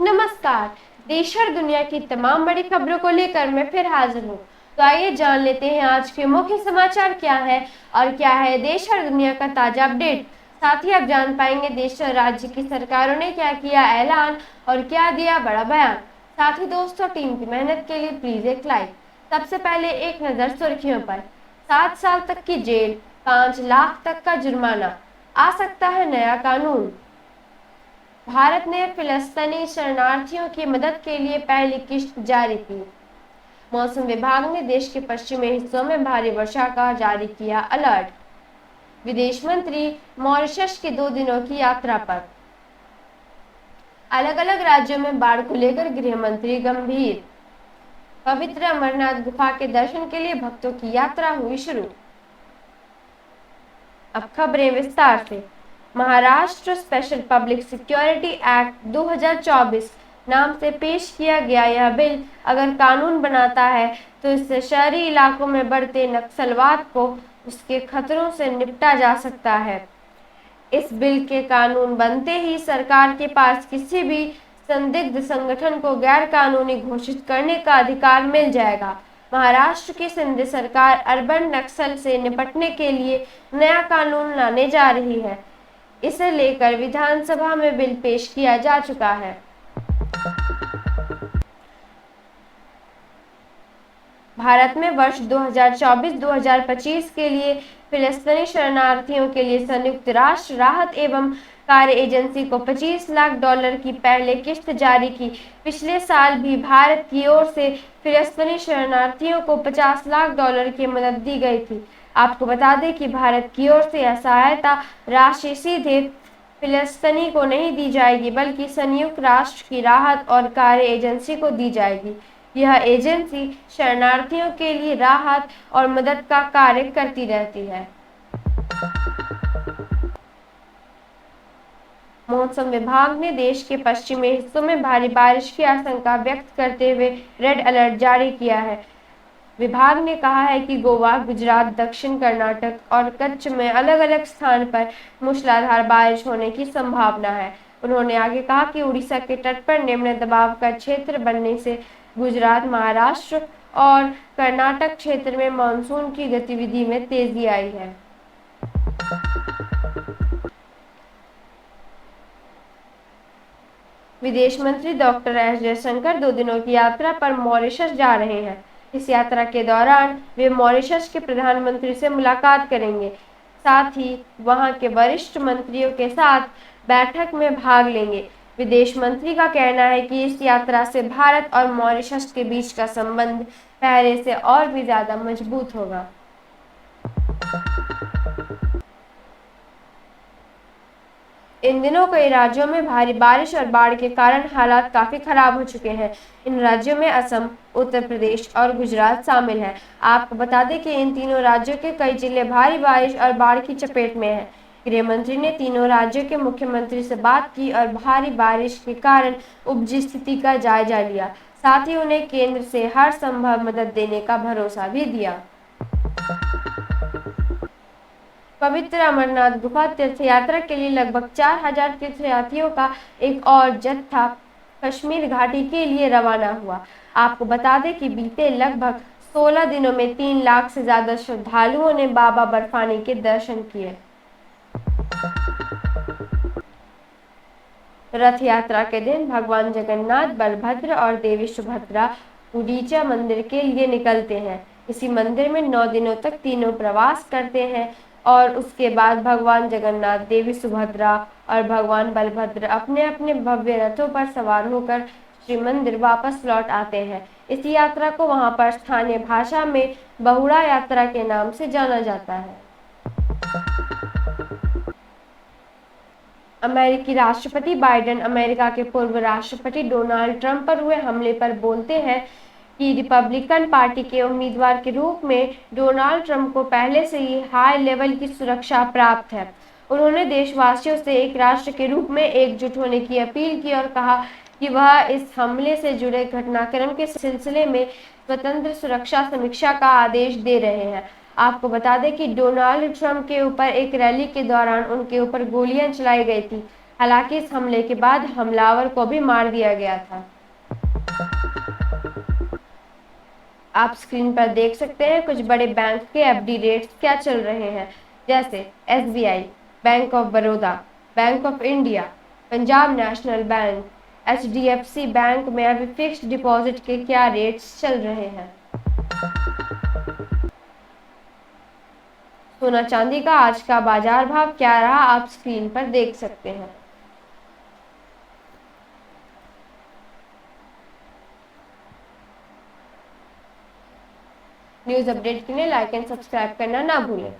नमस्कार। देश और दुनिया की तमाम बड़ी खबरों को लेकर मैं फिर हाजिर हूँ। तो आइए जान लेते हैं आज के मुख्य समाचार क्या है और क्या है देश और दुनिया का ताजा अपडेट। साथ ही आप जान पाएंगे देश और राज्य की सरकारों ने क्या किया ऐलान और क्या दिया बड़ा बयान। साथ ही दोस्तों, टीम की मेहनत के लिए प्लीज एक लाइक। सबसे पहले एक नजर सुर्खियों पर। 7 साल तक की जेल, 5 लाख तक का जुर्माना, आ सकता है नया कानून। भारत ने फिलिस्तीनी शरणार्थियों की मदद के लिए पहली किश्त जारी की। मौसम विभाग ने देश के पश्चिमी हिस्सों में भारी वर्षा का जारी किया अलर्ट। विदेश मंत्री मॉरिशस की 2 दिनों की यात्रा पर। अलग अलग राज्यों में बाढ़ को लेकर गृह मंत्री गंभीर। पवित्र अमरनाथ गुफा के दर्शन के लिए भक्तों की यात्रा हुई शुरू। अब खबरें विस्तार से। Maharashtra special public security act 2024 नाम से पेश किया गया यह बिल अगर कानून बनाता है तो इससे शहरी इलाकों में बढ़ते नक्सलवाद को उसके खतरों से निपटा जा सकता है। इस बिल के कानून बनते ही सरकार के पास किसी भी संदिग्ध संगठन को गैर कानूनी घोषित करने का अधिकार मिल जाएगा। महाराष्ट्र की सिंध सरकार अर्बन नक्सल से निपटने के लिए नया कानून लाने जा रही है। इसे लेकर विधानसभा में बिल पेश किया जा चुका है। भारत में वर्ष 2024-2025 के लिए फिलिस्तीनी शरणार्थियों के लिए संयुक्त राष्ट्र राहत एवं कार्य एजेंसी को $25 लाख की पहले किश्त जारी की। पिछले साल भी भारत की ओर से फिलिस्तीनी शरणार्थियों को $50 लाख की मदद दी गई थी। आपको बता दें कि भारत की ओर से यह सहायता राशि सीधे फिलिस्तीनी को नहीं दी जाएगी बल्कि संयुक्त राष्ट्र की राहत और कार्य एजेंसी को दी जाएगी। यह एजेंसी शरणार्थियों के लिए राहत और मदद का कार्य करती रहती है। मौसम विभाग ने देश के पश्चिमी हिस्सों में भारी बारिश की आशंका व्यक्त करते हुए रेड अलर्ट जारी किया है। विभाग ने कहा है कि गोवा, गुजरात, दक्षिण कर्नाटक और कच्छ में अलग अलग स्थान पर मूसलाधार बारिश होने की संभावना है। उन्होंने आगे कहा कि उड़ीसा के तट पर निम्न दबाव का क्षेत्र बनने से गुजरात, महाराष्ट्र और कर्नाटक क्षेत्र में मानसून की गतिविधि में तेजी आई है। विदेश मंत्री डॉक्टर एस जयशंकर 2 दिनों की यात्रा पर मॉरिशस जा रहे हैं। इस यात्रा के दौरान वे मॉरिशस के प्रधानमंत्री से मुलाकात करेंगे, साथ ही वहां के वरिष्ठ मंत्रियों के साथ बैठक में भाग लेंगे। विदेश मंत्री का कहना है कि इस यात्रा से भारत और मॉरिशस के बीच का संबंध पहले से और भी ज्यादा मजबूत होगा। इन दिनों कई राज्यों में भारी बारिश और बाढ़ के कारण हालात काफी खराब हो चुके हैं। इन राज्यों में असम, उत्तर प्रदेश और गुजरात शामिल हैं। आपको बता दें कि इन तीनों राज्यों के कई जिले भारी बारिश और बाढ़ की चपेट में हैं। गृह मंत्री ने तीनों राज्यों के मुख्यमंत्री से बात की और भारी बारिश के कारण उपजी स्थिति का जायजा लिया। साथ ही उन्हें केंद्र से हर संभव मदद देने का भरोसा भी दिया। पवित्र अमरनाथ गुफा तीर्थ यात्रा के लिए लगभग 4000 तीर्थयात्रियों का एक और जत्था कश्मीर घाटी के लिए रवाना हुआ। आपको बता दें कि बीते लगभग 16 दिनों में 3 लाख से ज्यादा श्रद्धालुओं ने बाबा बर्फानी के दर्शन किए। रथ यात्रा के दिन भगवान जगन्नाथ, बलभद्र और देवी सुभद्रा गुंडीचा मंदिर के लिए निकलते हैं। इसी मंदिर में 9 दिनों तक तीनों प्रवास करते हैं और उसके बाद भगवान जगन्नाथ, देवी सुभद्रा और भगवान बलभद्र अपने अपने भव्य रथों पर सवार होकर श्री मंदिर वापस लौट आते हैं। इस यात्रा को वहां पर स्थानीय भाषा में बहुड़ा यात्रा के नाम से जाना जाता है। अमेरिकी राष्ट्रपति बाइडेन अमेरिका के पूर्व राष्ट्रपति डोनाल्ड ट्रंप पर हुए हमले पर बोलते हैं कि रिपब्लिकन पार्टी के उम्मीदवार के रूप में डोनाल्ड ट्रंप को पहले से ही हाई लेवल की सुरक्षा प्राप्त है। उन्होंने देशवासियों से एक राष्ट्र के रूप में एकजुट होने की अपील की और कहा कि वह इस हमले से जुड़े घटनाक्रम के सिलसिले में स्वतंत्र सुरक्षा समीक्षा का आदेश दे रहे हैं। आपको बता दें कि डोनाल्ड ट्रंप के ऊपर एक रैली के दौरान उनके ऊपर गोलियां चलाई गई थी। हालांकि इस हमले के बाद हमलावर को भी मार दिया गया था। आप स्क्रीन पर देख सकते हैं कुछ बड़े बैंक के एफडी रेट्स क्या चल रहे हैं, जैसे SBI, bank of Baroda, bank of India, Punjab national bank, HDFC bank में अभी फिक्स्ड डिपॉजिट के क्या रेट्स चल रहे हैं। सोना चांदी का आज का बाजार भाव क्या रहा, आप स्क्रीन पर देख सकते हैं। न्यूज अपडेट के लिए लाइक एंड सब्सक्राइब करना ना भूलें।